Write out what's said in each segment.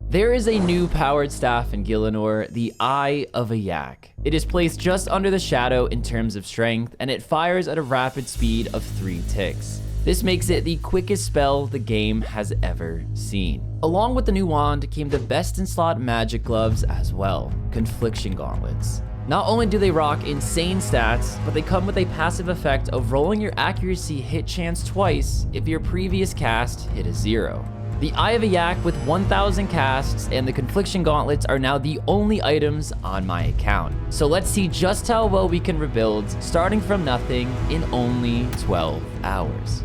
There is a new powered staff in Gielinor, the Eye of Ayak. It is placed just under the shadow in terms of strength, and it fires at a rapid speed of 3 ticks. This makes it the quickest spell the game has ever seen. Along with the new wand came the best in slot magic gloves as well, Confliction Gauntlets. Not only do they rock insane stats, but they come with a passive effect of rolling your accuracy hit chance twice if your previous cast hit a 0. The Eye of Ayak with 1,000 casts and the Confliction Gauntlets are now the only items on my account. So let's see just how well we can rebuild, starting from nothing in only 12 hours.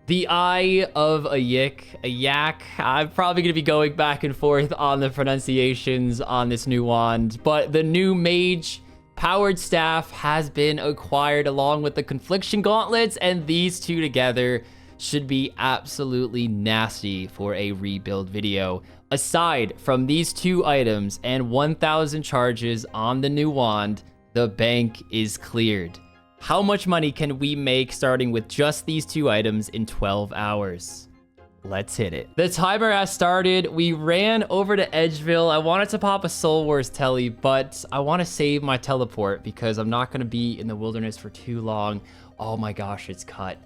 The Eye of Ayak. I'm probably going to be going back and forth on the pronunciations on this new wand, but the new mage powered staff has been acquired along with the Confliction Gauntlets, and these two together should be absolutely nasty for a rebuild video. Aside from these two items and 1,000 charges on the new wand, the bank is cleared. How much money can we make starting with just these two items in 12 hours? Let's hit it. The timer has started. We ran over to Edgeville. I wanted to pop a Soul Wars telly, but I want to save my teleport because I'm not going to be in the wilderness for too long. Oh my gosh, it's cut.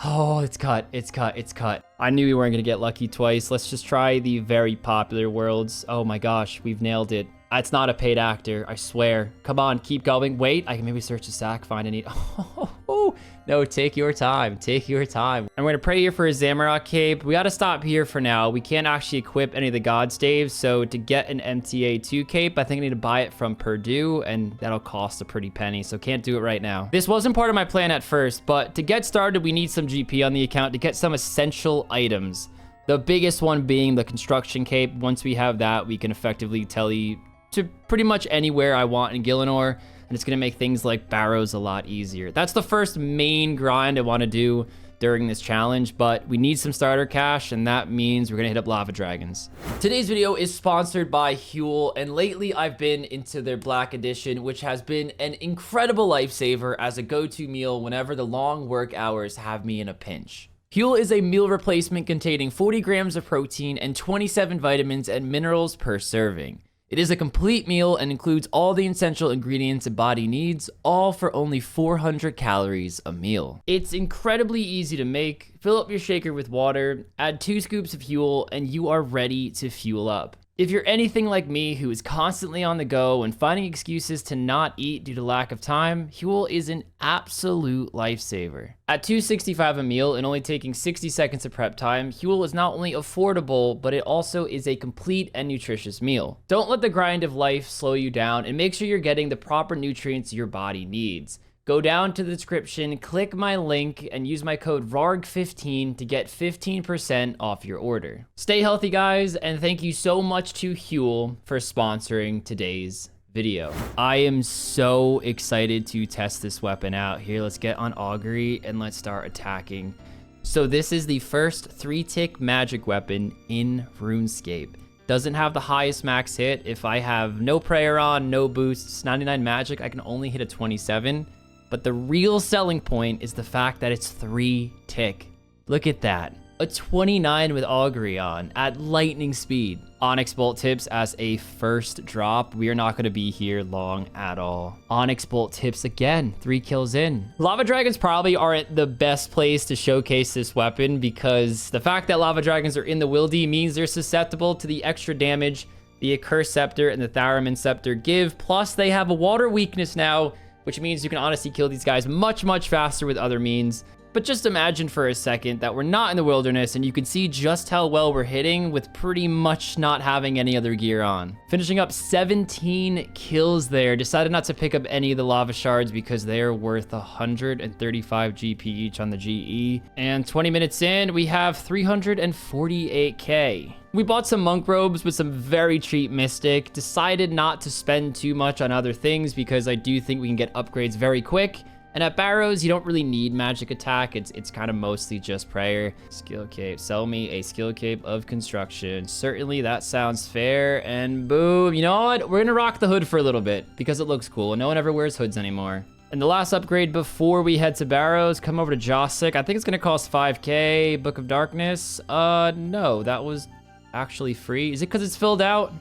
Oh, it's cut. I knew we weren't going to get lucky twice. Let's just try the very popular worlds. Oh my gosh, we've nailed it. It's not a paid actor, I swear. Come on, keep going. Wait, I can maybe search the sack, find any. Oh, no, take your time. Take your time. I'm going to pray here for a Zamorak cape. We got to stop here for now. We can't actually equip any of the god staves. So to get an MTA2 cape, I think I need to buy it from Purdue, and that'll cost a pretty penny. So can't do it right now. This wasn't part of my plan at first, but to get started, we need some GP on the account to get some essential items. The biggest one being the construction cape. Once we have that, we can effectively tele to pretty much anywhere I want in Gielinor, and it's going to make things like Barrows a lot easier. That's the first main grind I want to do during this challenge, but we need some starter cash, and that means we're going to hit up lava dragons. Today's video is sponsored by Huel, and lately I've been into their Black Edition, which has been an incredible lifesaver as a go-to meal whenever the long work hours have me in a pinch. Huel is a meal replacement containing 40 grams of protein and 27 vitamins and minerals per serving. It is a complete meal and includes all the essential ingredients a body needs, all for only 400 calories a meal. It's incredibly easy to make. Fill up your shaker with water, add 2 scoops of Huel, and you are ready to fuel up. If you're anything like me who is constantly on the go and finding excuses to not eat due to lack of time, Huel is an absolute lifesaver. At $2.65 a meal and only taking 60 seconds of prep time, Huel is not only affordable, but it also is a complete and nutritious meal. Don't let the grind of life slow you down, and make sure you're getting the proper nutrients your body needs. Go down to the description, click my link, and use my code RARGH15 to get 15% off your order. Stay healthy, guys, and thank you so much to Huel for sponsoring today's video. I am so excited to test this weapon out. Here, let's get on Augury and let's start attacking. So this is the first 3-tick magic weapon in RuneScape. Doesn't have the highest max hit. If I have no prayer on, no boosts, 99 magic, I can only hit a 27. But the real selling point is the fact that it's 3-tick. Look at that. A 29 with Augury on at lightning speed. Onyx Bolt tips as a first drop. We are not going to be here long at all. Onyx Bolt tips again, 3 kills in. Lava Dragons probably aren't the best place to showcase this weapon because the fact that Lava Dragons are in the Wildy means they're susceptible to the extra damage the Accursed Scepter and the Tharamin Scepter give. Plus they have a water weakness now, which means you can honestly kill these guys much faster with other means. But just imagine for a second that we're not in the wilderness and you can see just how well we're hitting with pretty much not having any other gear on. Finishing up 17 kills there. Decided not to pick up any of the lava shards because they are worth 135 GP each on the GE. And 20 minutes in, we have 348k. We bought some monk robes with some very cheap mystic. Decided not to spend too much on other things because I do think we can get upgrades very quick. And at Barrows, you don't really need magic attack. It's kind of mostly just prayer. Skill cape. Sell me a skill cape of construction. Certainly that sounds fair. And boom. You know what? We're going to rock the hood for a little bit because it looks cool. No one ever wears hoods anymore. And the last upgrade before we head to Barrows, come over to Josic. I think it's going to cost 5k. Book of Darkness. No, that was actually free. Is it because it's filled out?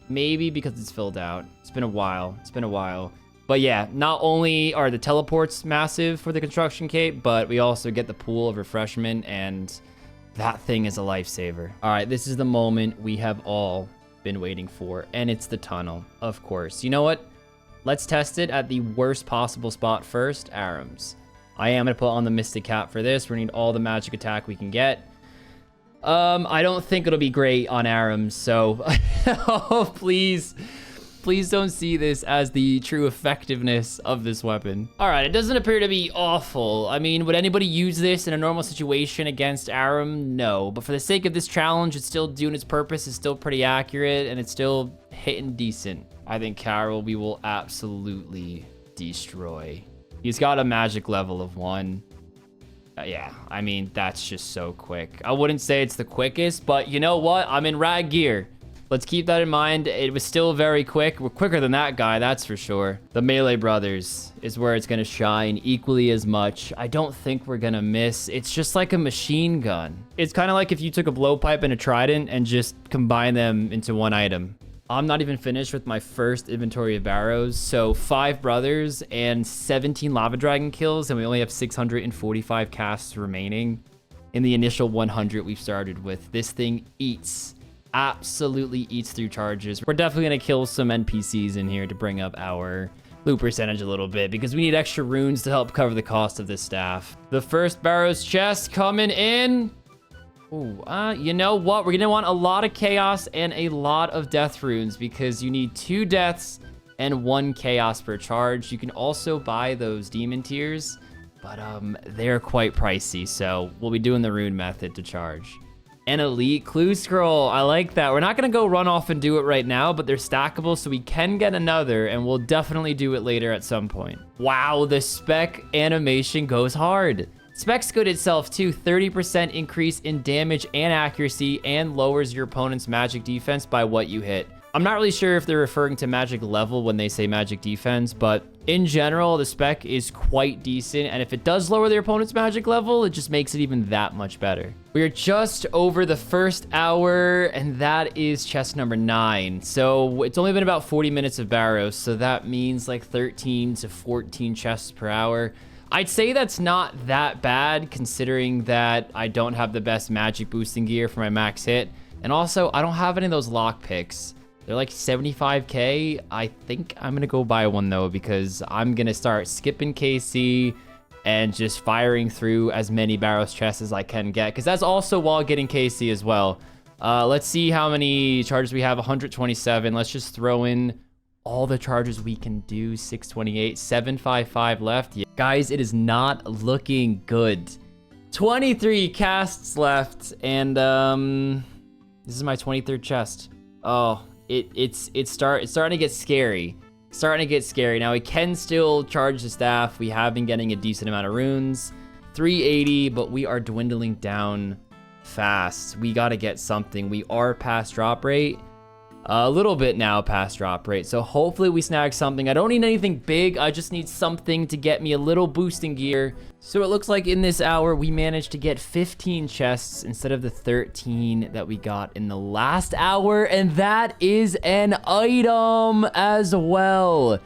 Maybe because it's filled out. It's been a while. It's been a while. But yeah, not only are the teleports massive for the construction cape, but we also get the pool of refreshment, and that thing is a lifesaver. All right, this is the moment we have all been waiting for, and it's the tunnel, of course. You know what? Let's test it at the worst possible spot first, Arams. I am going to put on the Mystic Cap for this. We need all the magic attack we can get. I don't think it'll be great on Arams, so oh, please don't see this as the true effectiveness of this weapon. All right, it doesn't appear to be awful. I mean, would anybody use this in a normal situation against Aram? No, but for the sake of this challenge, it's still doing its purpose. It's still pretty accurate, and it's still hitting decent. I think Carol, we will absolutely destroy. He's got a magic level of 1. Yeah, I mean, that's just so quick. I wouldn't say it's the quickest, but you know what? I'm in rag gear. Let's keep that in mind. It was still very quick. We're quicker than that guy, that's for sure. The Melee Brothers is where it's going to shine equally as much. I don't think we're going to miss. It's just like a machine gun. It's kind of like if you took a blowpipe and a trident and just combined them into one item. I'm not even finished with my first inventory of Barrows. So 5 brothers and 17 lava dragon kills, and we only have 645 casts remaining in the initial 100 we've started with. This thing absolutely eats through charges. We're definitely going to kill some NPCs in here to bring up our loot percentage a little bit, because we need extra runes to help cover the cost of this staff. The first Barrows chest coming in. Ooh, you know what? We're gonna want a lot of chaos and a lot of death runes, because you need 2 deaths and 1 chaos per charge. You can also buy those demon tiers, but they're quite pricey, so we'll be doing the rune method to charge. An elite clue scroll. I like that. We're not gonna go run off and do it right now, but they're stackable, so we can get another, and we'll definitely do it later at some point. Wow, the spec animation goes hard. Spec's good itself too. 30% increase in damage and accuracy, and lowers your opponent's magic defense by what you hit. I'm not really sure if they're referring to magic level when they say magic defense, but in general, the spec is quite decent, and if it does lower their opponent's magic level, it just makes it even that much better. We are just over the first hour, and that is chest number 9. So it's only been about 40 minutes of Barrows, so that means like 13 to 14 chests per hour. I'd say that's not that bad, considering that I don't have the best magic boosting gear for my max hit. And also, I don't have any of those lockpicks. They're like 75k. I think I'm going to go buy one, though, because I'm going to start skipping KC and just firing through as many Barrows chests as I can get, because that's also while getting KC as well. Let's see how many charges we have. 127. Let's just throw in all the charges we can do. 628, 755 left. Yeah. Guys, it is not looking good. 23 casts left, and this is my 23rd chest. Oh, it's starting to get scary. Starting to get scary. Now we can still charge the staff. We have been getting a decent amount of runes. 380, but we are dwindling down fast. We got to get something. We are past drop rate. A little bit now past drop rate, so hopefully we snag something. I don't need anything big, I just need something to get me a little boosting gear. So it looks like in this hour we managed to get 15 chests instead of the 13 that we got in the last hour, and that is an item as well.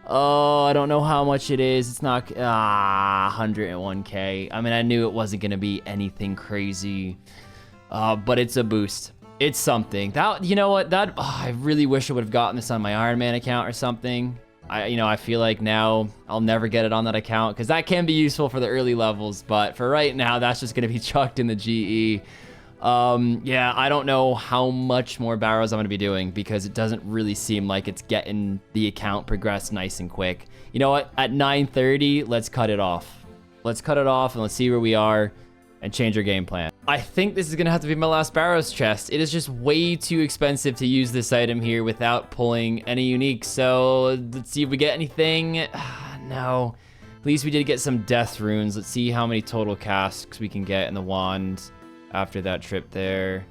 Oh, I don't know how much it is. It's not 101k. I mean, I knew it wasn't gonna be anything crazy, but it's a boost. It's something. That, you know what, that, I really wish I would have gotten this on my Iron Man account or something. I feel like now I'll never get it on that account, because that can be useful for the early levels, but for right now, that's just gonna be chucked in the GE. Yeah, I don't know how much more Barrows I'm gonna be doing, because it doesn't really seem like it's getting the account progressed nice and quick. You know what, at 9:30, let's cut it off. Let's cut it off and let's see where we are and change our game plan. I think this is gonna have to be my last Barrows chest. It is just way too expensive to use this item here without pulling any unique. So let's see if we get anything. No, at least we did get some death runes. Let's see how many total casks we can get in the wand after that trip there.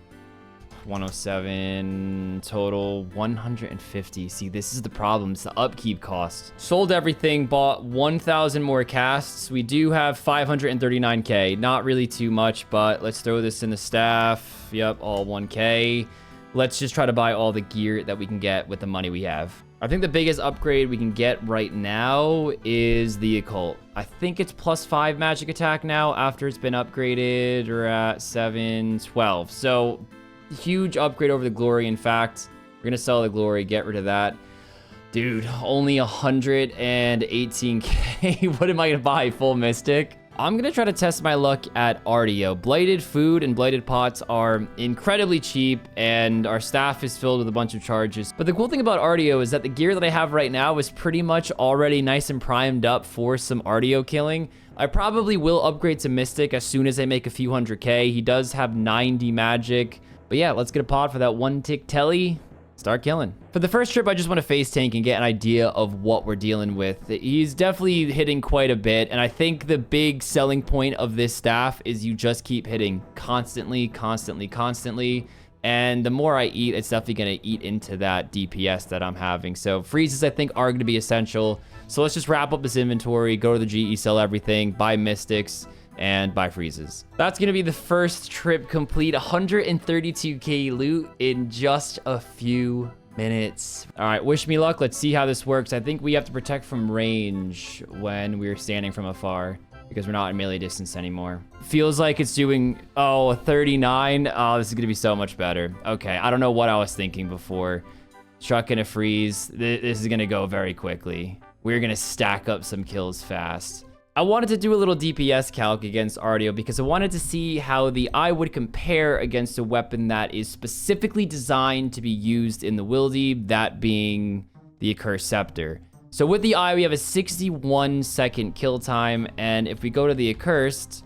107 total, 150. See, this is the problem. It's the upkeep cost. Sold everything, bought 1,000 more casts. We do have 539k. Not really too much, but let's throw this in the staff. Yep, all 1k. Let's just try to buy all the gear that we can get with the money we have. I think the biggest upgrade we can get right now is the occult. I think it's +5 magic attack now after it's been upgraded. We're at 712. So huge upgrade over the glory. In fact, we're gonna sell the glory, get rid of that. Dude, only 118k. What am I gonna buy? Full mystic? I'm gonna try to test my luck at Artio. Blighted food and blighted pots are incredibly cheap, and our staff is filled with a bunch of charges. But the cool thing about Artio is that the gear that I have right now is pretty much already nice and primed up for some Artio killing. I probably will upgrade to Mystic as soon as I make a few 100k. He does have 90 magic. But yeah, let's get a pod for that 1-tick telly. Start killing. For the first trip, I just want to face tank and get an idea of what we're dealing with. He's definitely hitting quite a bit, and I think the big selling point of this staff is you just keep hitting constantly, and the more I eat, it's definitely going to eat into that DPS that I'm having. So freezes, I think, are going to be essential. So let's just wrap up this inventory, go to the GE, sell everything, buy mystics, and buy freezes. That's gonna be the first trip complete. 132k loot in just a few minutes. All right, wish me luck. Let's see how this works. I think we have to protect from range when we're standing from afar because we're not in melee distance anymore. Feels like it's doing, 39. Oh, this is gonna be so much better. Okay, I don't know what I was thinking before. Chuck in a freeze. This is gonna go very quickly. We're gonna stack up some kills fast. I wanted to do a little DPS calc against Artio because I wanted to see how the Eye would compare against a weapon that is specifically designed to be used in the wildy, that being the Accursed Scepter. So with the Eye, we have a 61-second kill time, and if we go to the Accursed,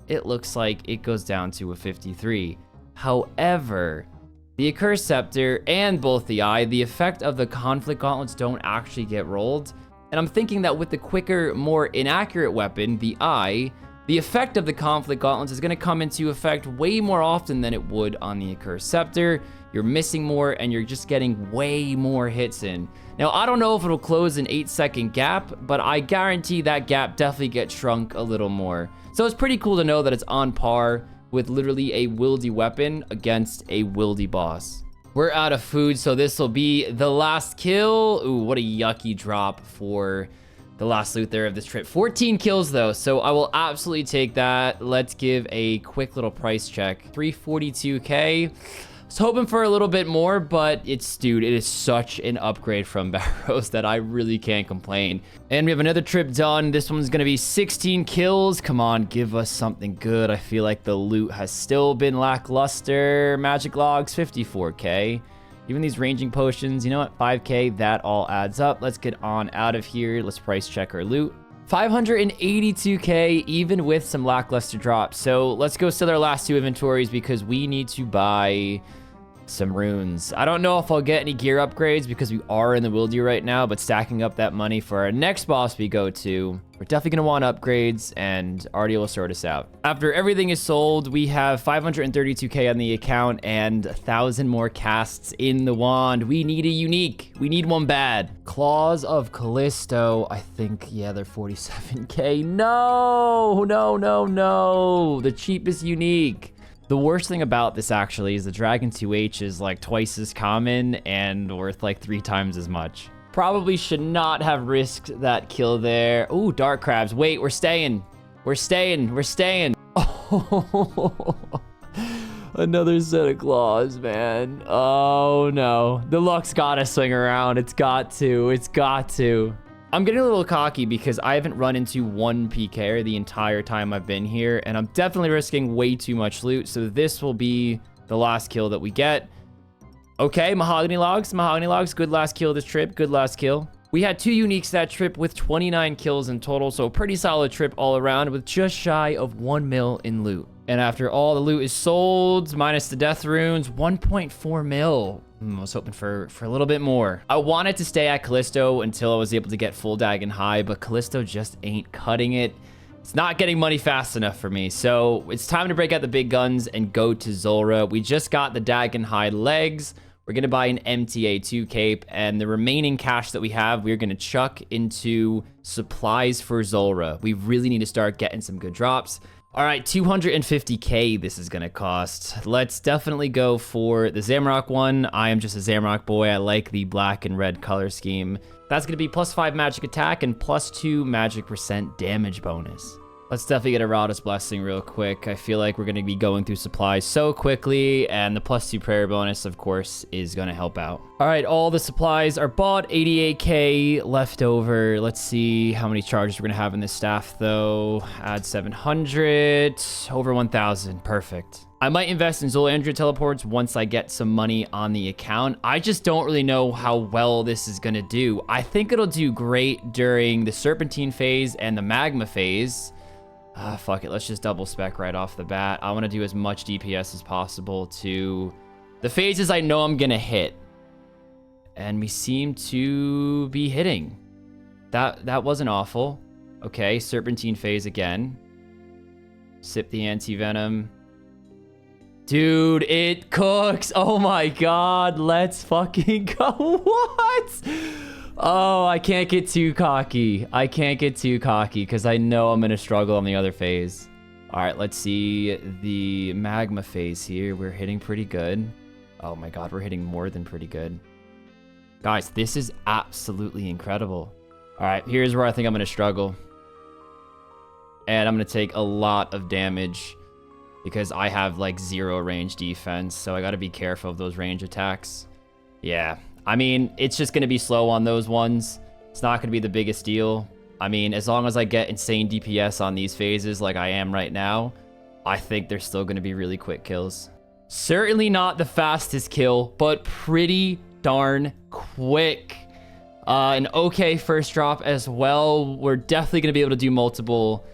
it looks like it goes down to a 53. However, the Accursed Scepter and both the Eye, the effect of the conflict gauntlets don't actually get rolled. And I'm thinking that with the quicker, more inaccurate weapon, the Eye, the effect of the conflict gauntlets is going to come into effect way more often than it would on the Accursed Scepter. You're missing more, and you're just getting way more hits in. Now, I don't know if it'll close an 8-second gap, but I guarantee that gap definitely gets shrunk a little more. So it's pretty cool to know that it's on par with literally a wildy weapon against a wildy boss. We're out of food, so this will be the last kill. Ooh, what a yucky drop for the last loot there of this trip. 14 kills, though, so I will absolutely take that. Let's give a quick little price check. 342k. I was hoping for a little bit more, but dude, it is such an upgrade from Barrows that I really can't complain. And we have another trip done. This one's going to be 16 kills. Come on, give us something good. I feel like the loot has still been lackluster. Magic logs, 54k. Even these ranging potions, you know what? 5k, that all adds up. Let's get on out of here. Let's price check our loot. 582k, even with some lackluster drops. So let's go sell our last two inventories because we need to buy some runes. I don't know if I'll get any gear upgrades because we are in the wildy right now, but stacking up that money for our next boss we go to, we're definitely going to want upgrades, and Artio will sort us out. After everything is sold, we have 532k on the account and 1,000 more casts in the wand. We need a unique. We need one bad. Claws of Callisto. I think, yeah, they're 47k. No. The cheapest unique. The worst thing about this actually is the Dragon 2H is like twice as common and worth like 3 times as much. Probably should not have risked that kill there. Ooh, Dark Crabs. Wait, we're staying. We're staying. Oh, another set of claws, man. Oh no. The luck's gotta swing around. It's got to. I'm getting a little cocky because I haven't run into one PKer the entire time I've been here, and I'm definitely risking way too much loot, so this will be the last kill that we get. Okay, mahogany logs, good last kill this trip, good last kill. We had 2 uniques that trip with 29 kills in total, so a pretty solid trip all around with just shy of 1 mil in loot. And after all the loot is sold, minus the death runes, 1.4 mil. I was hoping for a little bit more. I wanted to stay at Callisto until I was able to get full Dagon High, but Callisto just ain't cutting it. It's not getting money fast enough for me. So it's time to break out the big guns and go to Zulrah. We just got the Dagenhide legs. We're going to buy an MTA2 cape, and the remaining cash that we have, we're going to chuck into supplies for Zulrah. We really need to start getting some good drops. All right, 250k this is going to cost. Let's definitely go for the Zamrock one. I am just a Zamrock boy. I like the black and red color scheme. That's going to be +5 magic attack and +2 magic % damage bonus. Let's definitely get a Rada's Blessing real quick. I feel like we're going to be going through supplies so quickly, and the +2 prayer bonus, of course, is going to help out. All right, all the supplies are bought. 88k left over. Let's see how many charges we're going to have in this staff, though. Add 700. Over 1,000. Perfect. I might invest in Zulrah teleports once I get some money on the account. I just don't really know how well this is going to do. I think it'll do great during the Serpentine phase and the Magma phase. Fuck it. Let's just double spec right off the bat. I want to do as much DPS as possible to the phases I know I'm going to hit. And we seem to be hitting. That wasn't awful. Okay, Serpentine phase again. Sip the anti-venom. Dude, it cooks. Oh my god. Let's fucking go. What? Oh, I can't get too cocky. I can't get too cocky because I know I'm going to struggle on the other phase. All right, let's see the Magma phase here. We're hitting pretty good. Oh my god, we're hitting more than pretty good. Guys, this is absolutely incredible. All right, here's where I think I'm going to struggle. And I'm going to take a lot of damage because I have like 0 range defense. So I got to be careful of those range attacks. Yeah. I mean, it's just going to be slow on those ones. It's not going to be the biggest deal. I mean, as long as I get insane DPS on these phases like I am right now, I think they're still going to be really quick kills. Certainly not the fastest kill, but pretty darn quick. An okay first drop as well. We're definitely going to be able to do multiple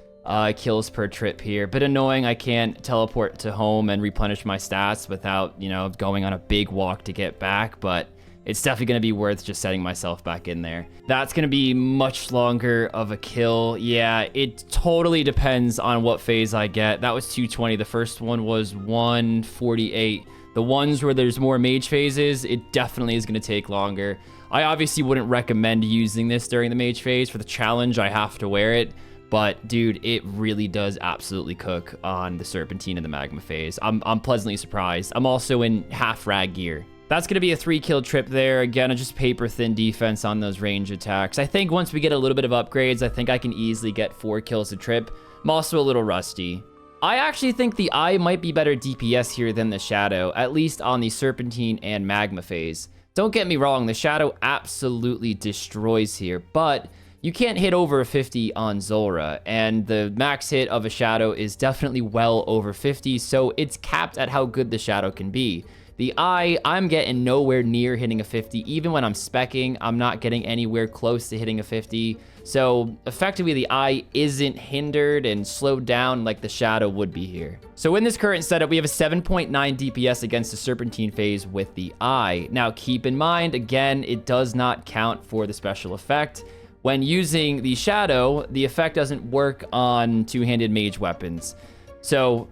kills per trip here. Bit annoying I can't teleport to home and replenish my stats without, you know, going on a big walk to get back, but it's definitely going to be worth just setting myself back in there. That's going to be much longer of a kill. Yeah, it totally depends on what phase I get. That was 220. The first one was 148. The ones where there's more mage phases, it definitely is going to take longer. I obviously wouldn't recommend using this during the mage phase. For the challenge, I have to wear it. But, dude, it really does absolutely cook on the Serpentine and the Magma phase. I'm pleasantly surprised. I'm also in half rag gear. That's going to be a 3-kill trip there. Again, just paper-thin defense on those range attacks. I think once we get a little bit of upgrades, I think I can easily get 4 kills a trip. I'm also a little rusty. I actually think the Eye might be better DPS here than the Shadow, at least on the Serpentine and Magma phase. Don't get me wrong, the Shadow absolutely destroys here, but you can't hit over a 50 on Zulrah, and the max hit of a Shadow is definitely well over 50, so it's capped at how good the Shadow can be. The Eye, I'm getting nowhere near hitting a 50. Even when I'm speccing, I'm not getting anywhere close to hitting a 50. So effectively, the Eye isn't hindered and slowed down like the Shadow would be here. So in this current setup, we have a 7.9 DPS against the Serpentine phase with the Eye. Now, keep in mind, again, it does not count for the special effect. When using the Shadow, the effect doesn't work on two-handed mage weapons. So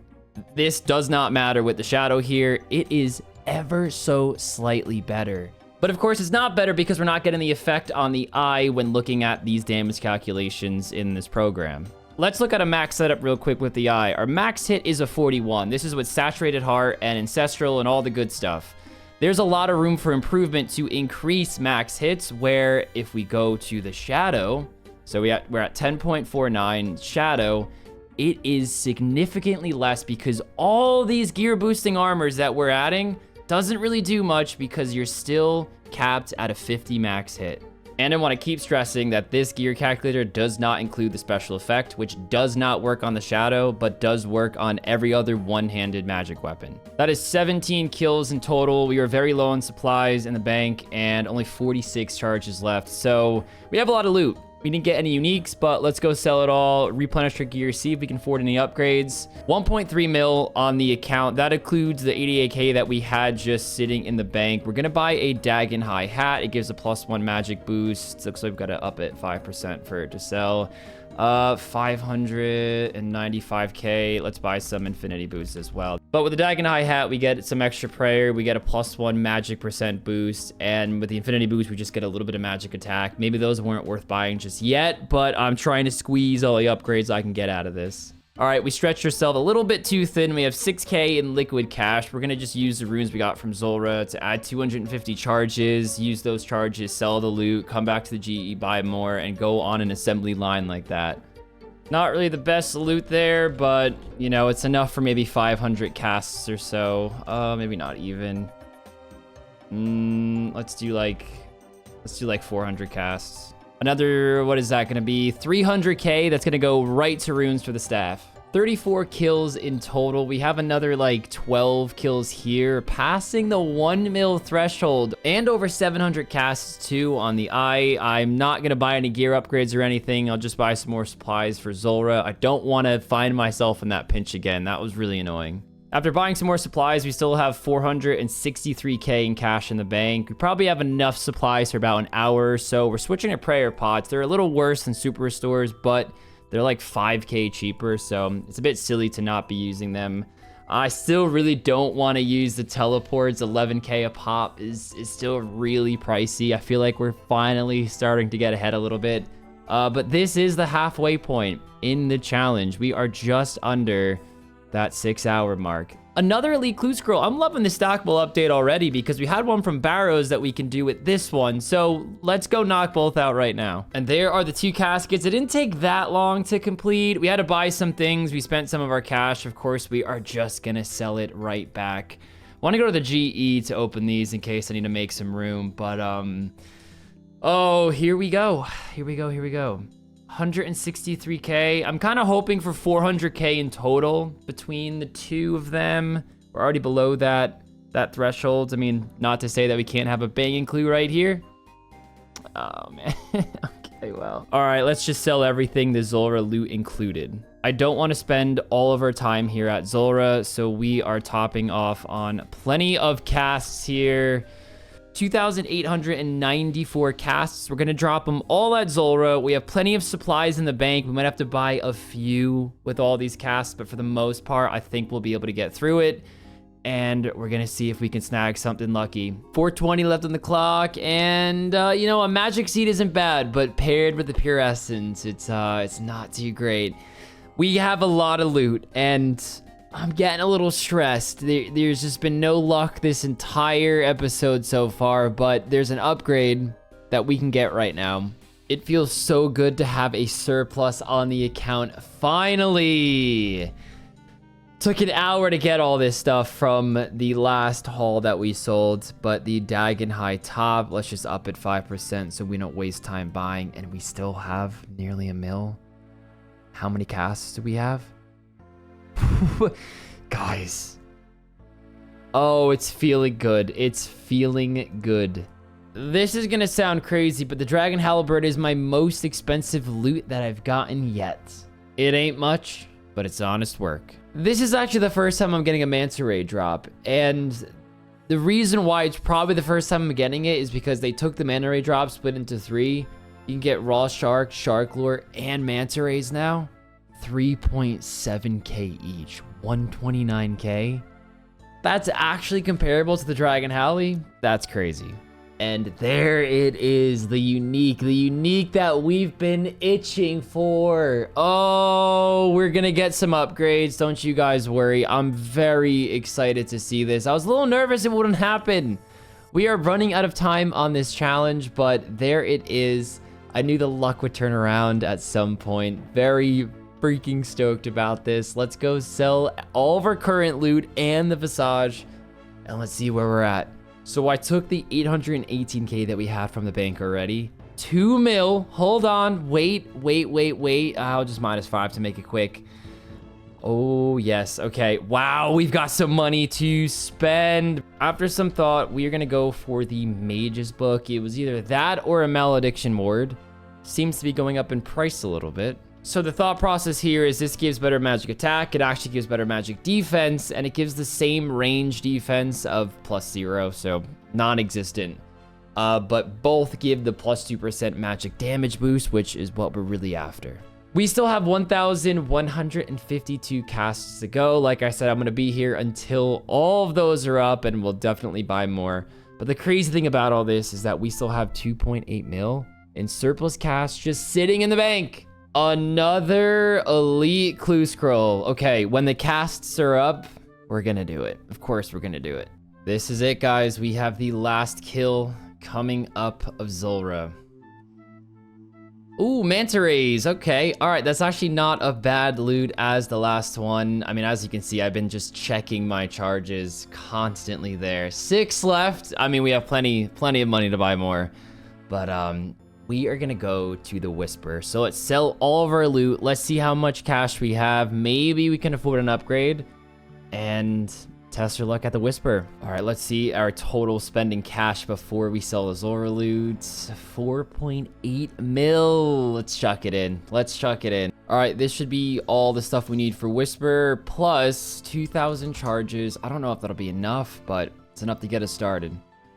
this does not matter with the Shadow here. It is ever so slightly better. But of course, it's not better because we're not getting the effect on the Eye when looking at these damage calculations in this program. Let's look at a max setup real quick with the Eye. Our max hit is a 41. This is with Saturated Heart and Ancestral and all the good stuff. There's a lot of room for improvement to increase max hits, where if we go to the Shadow, so we're at 10.49 Shadow, it is significantly less because all these gear boosting armors that we're adding doesn't really do much because you're still capped at a 50 max hit. And I want to keep stressing that this gear calculator does not include the special effect, which does not work on the Shadow, but does work on every other one-handed magic weapon. That is 17 kills in total. We are very low on supplies in the bank and only 46 charges left. So we have a lot of loot. We didn't get any uniques, but let's go sell it all, replenish our gear, see if we can afford any upgrades. 1.3 mil on the account. That includes the 88k that we had just sitting in the bank. We're going to buy a Dagenhide hat. It gives a +1 magic boost. Looks like we've got to up it 5% for it to sell. 595k. Let's buy some infinity boosts as well. But with the Dagon High Hat, we get some extra prayer. We get a +1 magic % boost. And with the infinity boost, we just get a little bit of magic attack. Maybe those weren't worth buying just yet, but I'm trying to squeeze all the upgrades I can get out of this. All right, we stretched ourselves a little bit too thin. We have 6k in liquid cash. We're gonna just use the runes we got from Zulrah to add 250 charges, use those charges, sell the loot, come back to the GE, buy more, and go on an assembly line like that. Not really the best loot there, but, you know, it's enough for maybe 500 casts or so. Maybe not even. Let's do like 400 casts. Another, what is that gonna be? 300k, that's gonna go right to runes for the staff. 34 kills in total. We have another like 12 kills here, passing the 1 mil threshold, and over 700 casts too on the Eye. I'm not gonna buy any gear upgrades or anything. I'll just buy some more supplies for Zulrah. I don't want to find myself in that pinch again. That was really annoying. After buying some more supplies, we still have 463k in cash in the bank. We probably have enough supplies for about an hour or so. We're switching to prayer pots. They're a little worse than super restores, but they're like 5k cheaper, so it's a bit silly to not be using them. I still really don't want to use the teleports. 11k a pop is still really pricey. I feel like we're finally starting to get ahead a little bit. But this is the halfway point in the challenge. We are just under that 6-hour mark. Another elite clue scroll. I'm loving the stackable update already because we had one from Barrows that we can do with this one. So let's go knock both out right now. And there are the 2 caskets. It didn't take that long to complete. We had to buy some things. We spent some of our cash. Of course, we are just gonna sell it right back. I want to go to the GE to open these in case I need to make some room. But, oh, here we go. Here we go. 163k. I'm kind of hoping for 400k in total between the two of them. We're already below that threshold. I mean, not to say that we can't have a banging clue right here. Oh man. Okay, well. All right, let's just sell everything, the Zulrah loot included. I don't want to spend all of our time here at Zulrah, so we are topping off on plenty of casts here. 2,894 casts. We're gonna drop them all at Zulrah. We have plenty of supplies in the bank. We might have to buy a few with all these casts, but for the most part, I think we'll be able to get through it. And we're gonna see if we can snag something lucky. 420 left on the clock, and you know, a magic seed isn't bad, but paired with the pure essence, it's not too great. We have a lot of loot, and I'm getting a little stressed. There's just been no luck this entire episode so far, but there's an upgrade that we can get right now. It feels so good to have a surplus on the account. Finally! Took an hour to get all this stuff from the last haul that we sold, but the Dagon High top, let's just up it 5% so we don't waste time buying, and we still have nearly a mil. How many casts do we have? Guys. Oh, it's feeling good. It's feeling good. This is gonna sound crazy, but the Dragon Halberd is my most expensive loot that I've gotten yet. It ain't much, but it's honest work. This is actually the first time I'm getting a Manta Ray drop, and the reason why it's probably the first time I'm getting it is because they took the Manta Ray drop, split into 3. You can get Raw Shark, Shark Lure, and Manta Rays now. 3.7k each, 129k. That's actually comparable to the Dragon Halley. That's crazy. And there it is, the unique that we've been itching for. Oh, we're gonna get some upgrades, don't you guys worry. I'm very excited to see this. I was a little nervous it wouldn't happen. We are running out of time on this challenge, but there it is. I knew the luck would turn around at some point. Very freaking stoked about this. Let's go sell all of our current loot and the Visage, and let's see where we're at. So I took the 818k that we had from the bank already. 2 mil. Hold on. Wait. I'll just -5 to make it quick. Oh, yes. Okay. Wow, we've got some money to spend. After some thought, we are going to go for the Mage's Book. It was either that or a Malediction Ward. Seems to be going up in price a little bit. So the thought process here is this gives better magic attack, it actually gives better magic defense, and it gives the same range defense of +0, so non-existent. But both give the +2% magic damage boost, which is what we're really after. We still have 1,152 casts to go. Like I said, I'm going to be here until all of those are up, and we'll definitely buy more. But the crazy thing about all this is that we still have 2.8 mil in surplus cash just sitting in the bank. Another elite clue scroll. Okay, when the casts are up, we're going to do it. Of course, we're going to do it. This is it, guys. We have the last kill coming up of Zulrah. Ooh, manta rays. Okay. All right. That's actually not a bad loot as the last one. I mean, as you can see, I've been just checking my charges constantly there. 6 left. I mean, we have plenty of money to buy more. But we are going to go to the Whisper. So let's sell all of our loot. Let's see how much cash we have. Maybe we can afford an upgrade. And test our luck at the Whisper. All right, let's see our total spending cash before we sell the Zulrah loot. 4.8 mil. Let's chuck it in. Let's chuck it in. All right, this should be all the stuff we need for Whisper, plus 2,000 charges. I don't know if that'll be enough, but it's enough to get us started.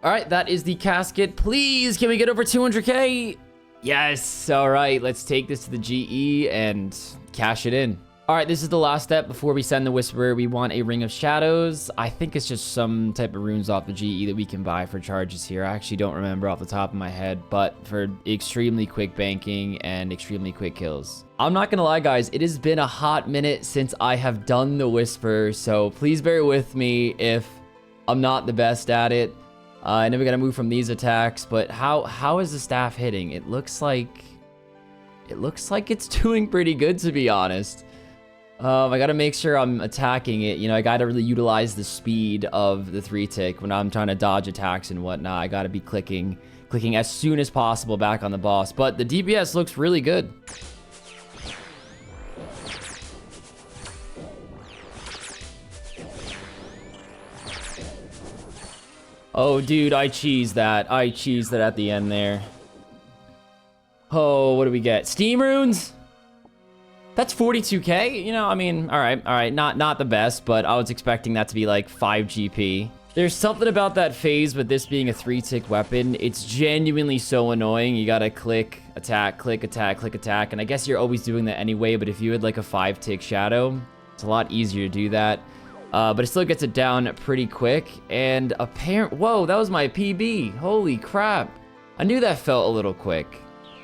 All right, that is the casket. Please, can we get over 200K? Yes. All right, let's take this to the GE and cash it in. All right, this is the last step before we send the Whisperer. We want a Ring of Shadows. I think it's just some type of runes off the GE that we can buy for charges here. I actually don't remember off the top of my head, but for extremely quick banking and extremely quick kills. I'm not gonna lie, guys, it has been a hot minute since I have done the Whisperer, so please bear with me if I'm not the best at it. I know we gotta move from these attacks, but how is the staff hitting? It looks like it's doing pretty good, to be honest. I gotta make sure I'm attacking it. You know, I gotta really utilize the speed of the 3-tick when I'm trying to dodge attacks and whatnot. I gotta be clicking as soon as possible back on the boss. But the DPS looks really good. Oh, dude, I cheesed that. I cheesed that at the end there. Oh, what do we get? Steam runes? That's 42K, you know, I mean, all right, not the best, but I was expecting that to be like 5 GP. There's something about that phase with this being a 3-tick weapon. It's genuinely so annoying. You gotta click, attack, click, attack, click, attack, and I guess you're always doing that anyway, but if you had like a 5-tick shadow, it's a lot easier to do that. But it still gets it down pretty quick, and whoa, that was my PB. Holy crap. I knew that felt a little quick.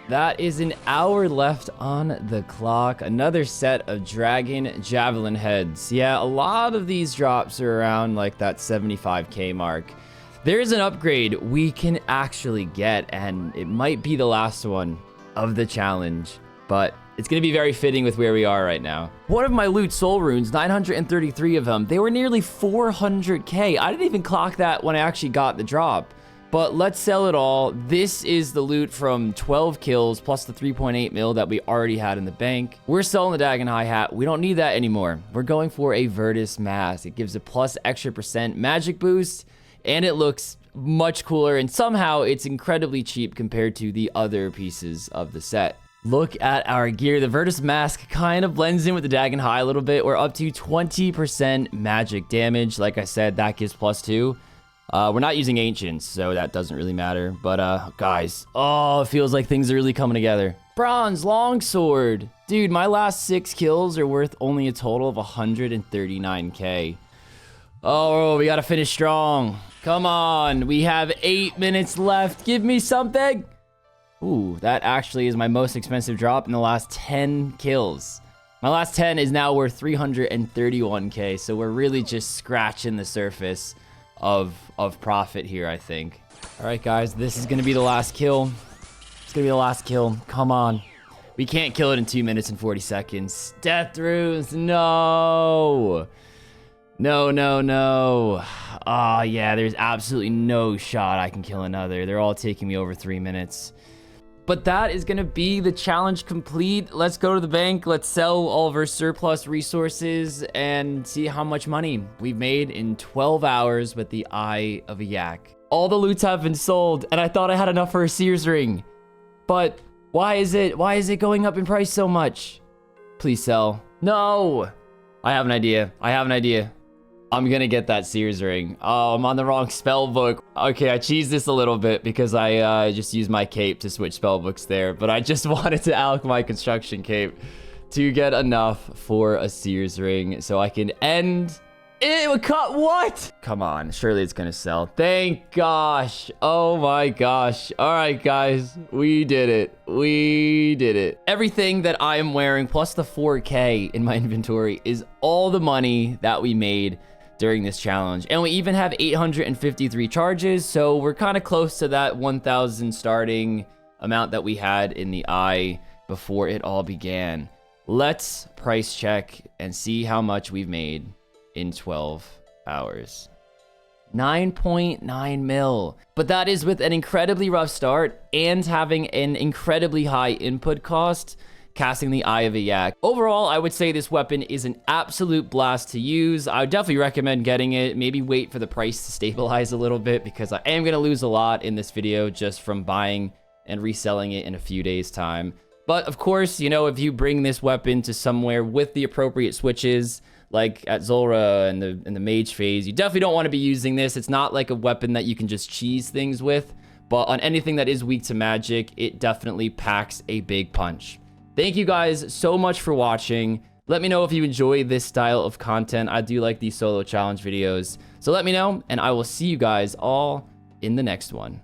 That is an hour left on the clock. Another set of Dragon Javelin heads. Yeah, a lot of these drops are around like that 75K mark. There's an upgrade we can actually get, and it might be the last one of the challenge, but it's going to be very fitting with where we are right now. One of my loot soul runes, 933 of them. They were nearly 400K. I didn't even clock that when I actually got the drop. But let's sell it all. This is the loot from 12 kills plus the 3.8 mil that we already had in the bank. We're selling the Dagon High Hat. We don't need that anymore. We're going for a Virtus Mask. It gives a plus extra % magic boost, and it looks much cooler, and somehow it's incredibly cheap compared to the other pieces of the set. Look at our gear. The Virtus Mask kind of blends in with the Dagon High a little bit. We're up to 20% magic damage. Like I said, that gives +2. We're not using Ancients, so that doesn't really matter. But, guys, oh, it feels like things are really coming together. Bronze Longsword. Dude, my last 6 kills are worth only a total of 139K. Oh, we gotta finish strong. Come on. We have 8 minutes left. Give me something. Ooh, that actually is my most expensive drop in the last 10 kills. My last 10 is now worth 331K, so we're really just scratching the surface of profit here, I think. All right, guys, this is gonna be the last kill. It's gonna be the last kill. Come on. We can't kill it in 2 minutes and 40 seconds. Death runes, no. No. Ah, yeah, there's absolutely no shot I can kill another. They're all taking me over 3 minutes. But that is gonna be the challenge complete. Let's go to the bank. Let's sell all of our surplus resources and see how much money we've made in 12 hours with the Eye of Ayak. All the loots have been sold, and I thought I had enough for a Sears ring. But why is it going up in price so much? Please sell. No! I have an idea. I'm gonna get that Sears ring. Oh, I'm on the wrong spell book. Okay, I cheesed this a little bit because I just used my cape to switch spell books there, but I just wanted to alch my construction cape to get enough for a Sears ring so I can end. It would cut. What? Come on, surely it's gonna sell. Thank gosh. Oh my gosh. All right, guys, we did it. We did it. Everything that I am wearing plus the 4K in my inventory is all the money that we made during this challenge, and we even have 853 charges, so we're kind of close to that 1,000 starting amount that we had in the Eye before it all began. Let's price check and see how much we've made in 12 hours. 9.9 mil. But that is with an incredibly rough start and having an incredibly high input cost casting the Eye of Ayak. Overall, I would say this weapon is an absolute blast to use. I would definitely recommend getting it. Maybe wait for the price to stabilize a little bit because I am going to lose a lot in this video just from buying and reselling it in a few days' time. But of course, you know, if you bring this weapon to somewhere with the appropriate switches, like at Zulrah and the mage phase, you definitely don't want to be using this. It's not like a weapon that you can just cheese things with, but on anything that is weak to magic, it definitely packs a big punch. Thank you guys so much for watching. Let me know if you enjoy this style of content. I do like these solo challenge videos, so let me know, and I will see you guys all in the next one.